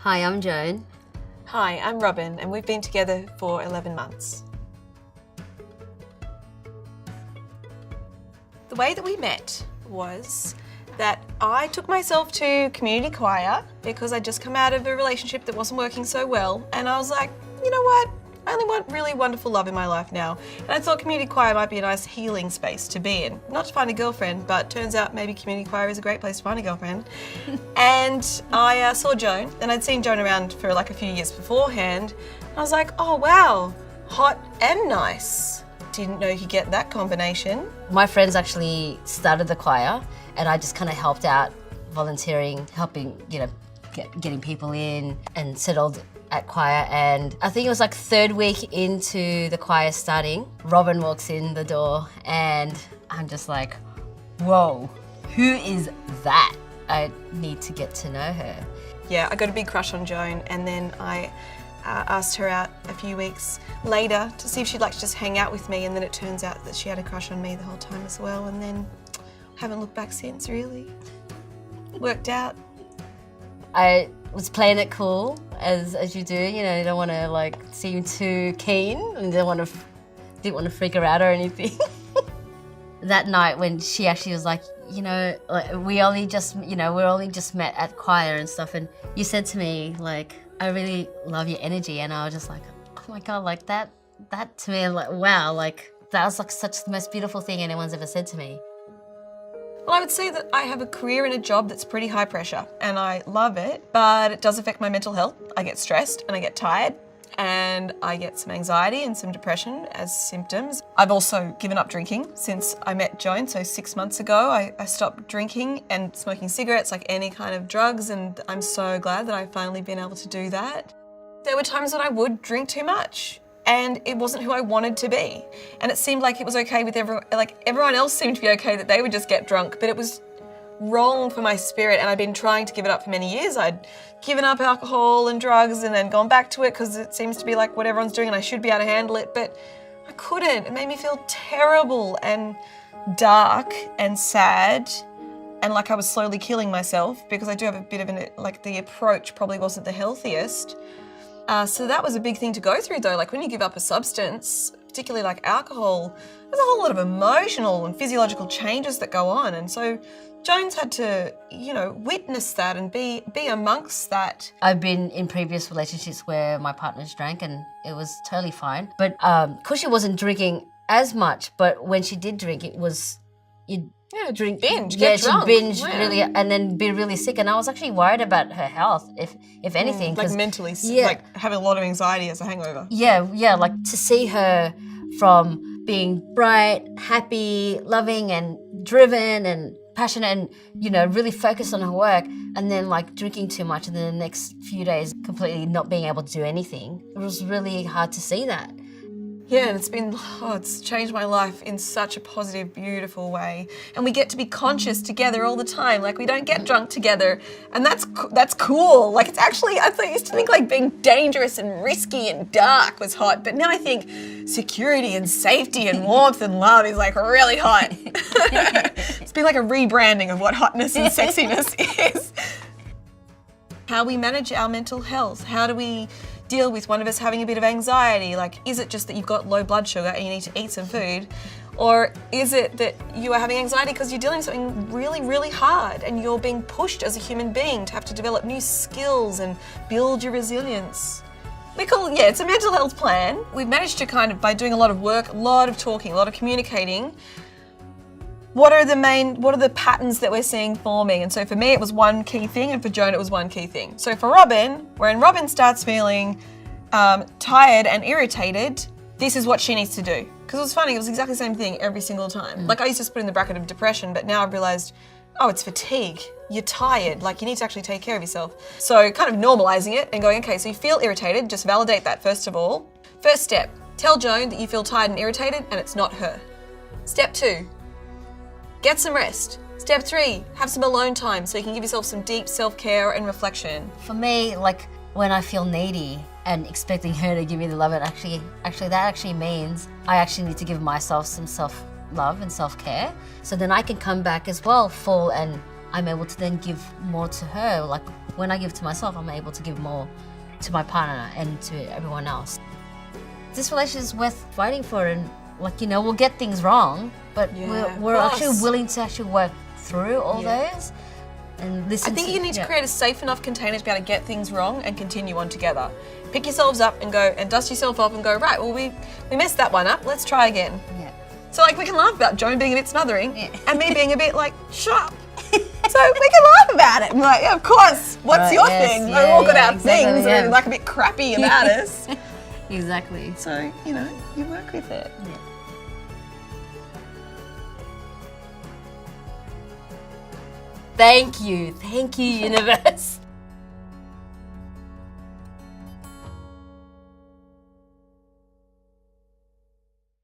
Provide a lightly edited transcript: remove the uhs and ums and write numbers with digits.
Hi, I'm Joan. Hi, I'm Robyn, and we've been together for 11 months. The way that we met was that I took myself to community choir because I'd just come out of a relationship that wasn't working so well, and I was like, you know what? I only want really wonderful love in my life now. And I thought community choir might be a nice healing space to be in. Not to find a girlfriend, but turns out maybe community choir is a great place to find a girlfriend. And I saw Joan, and I'd seen Joan around for like a few years beforehand. And I was like, oh wow, hot and nice. Didn't know you could get that combination. My friends actually started the choir, and I just kind of helped out, volunteering, helping, getting people in, and settled at choir. And I think it was like third week into the choir starting, Robyn walks in the door and I'm just like, whoa, who is that? I need to get to know her. Yeah, I got a big crush on Joan, and then I asked her out a few weeks later to see if she'd like to just hang out with me, and then it turns out that she had a crush on me the whole time as well, and then haven't looked back since, really. Worked out. I was playing it cool, as you do. You don't want to like seem too keen, and didn't want to freak her out or anything. That night when she actually was like, we're only just met at choir and stuff, and you said to me like, I really love your energy, and I was just like, oh my god, like that to me, I'm like, wow, like that was like such the most beautiful thing anyone's ever said to me. Well, I would say that I have a career and a job that's pretty high pressure, and I love it, but it does affect my mental health. I get stressed and I get tired, and I get some anxiety and some depression as symptoms. I've also given up drinking since I met Joan, so 6 months ago I stopped drinking and smoking cigarettes, like any kind of drugs, and I'm so glad that I've finally been able to do that. There were times when I would drink too much, and it wasn't who I wanted to be. And it seemed like it was okay with everyone else seemed to be okay that they would just get drunk, but it was wrong for my spirit, and I'd been trying to give it up for many years. I'd given up alcohol and drugs and then gone back to it because it seems to be like what everyone's doing and I should be able to handle it, but I couldn't. It made me feel terrible and dark and sad, and like I was slowly killing myself, because I do have a bit of the approach probably wasn't the healthiest. So that was a big thing to go through though. Like when you give up a substance, particularly like alcohol, there's a whole lot of emotional and physiological changes that go on. And so Joan's had to, witness that and be amongst that. I've been in previous relationships where my partners drank and it was totally fine. But because she wasn't drinking as much, but when she did drink, it was, drink binge, get drunk. She'd binge really, and then be really sick. And I was actually worried about her health, if anything. Like mentally sick, like having a lot of anxiety as a hangover. Yeah, like to see her from being bright, happy, loving and driven and passionate and, really focused on her work, and then like drinking too much, and then the next few days completely not being able to do anything. It was really hard to see that. Yeah, and it's changed my life in such a positive, beautiful way. And we get to be conscious together all the time. Like we don't get drunk together, and that's cool. Like it's actually, I used to think like being dangerous and risky and dark was hot, but now I think security and safety and warmth and love is like really hot. It's been like a rebranding of what hotness and sexiness is. How we manage our mental health. How do we deal with one of us having a bit of anxiety? Like, is it just that you've got low blood sugar and you need to eat some food? Or is it that you are having anxiety because you're dealing with something really, really hard and you're being pushed as a human being to have to develop new skills and build your resilience? It's a mental health plan. We've managed to by doing a lot of work, a lot of talking, a lot of communicating, what are the patterns that we're seeing forming? And so for me, it was one key thing, and for Joan, it was one key thing. So for Robyn, when Robyn starts feeling tired and irritated, this is what she needs to do. Because it was funny, it was exactly the same thing every single time. Like I used to put in the bracket of depression, but now I've realized, it's fatigue. You're tired, like you need to actually take care of yourself. So kind of normalizing it and going, okay, so you feel irritated, just validate that first of all. First step, tell Joan that you feel tired and irritated and it's not her. Step 2, get some rest. Step 3, have some alone time so you can give yourself some deep self-care and reflection. For me, like when I feel needy and expecting her to give me the love, that actually means I actually need to give myself some self-love and self-care. So then I can come back as well full, and I'm able to then give more to her, like when I give to myself, I'm able to give more to my partner and to everyone else. This relationship is worth fighting for, and like, you know, we'll get things wrong, but we're actually willing to actually work through all those and listen. I think you need to create a safe enough container to be able to get things wrong and continue on together. Pick yourselves up and go and dust yourself off and go, right, well, we messed that one up, let's try again. Yeah. So like we can laugh about Joan being a bit smothering and me being a bit like, shut up. So we can laugh about it. I'm like, yeah, of course, what's your thing? We've all got our things and we're like a bit crappy about us. Exactly. So, you know, you work with it. Yeah. Thank you, universe.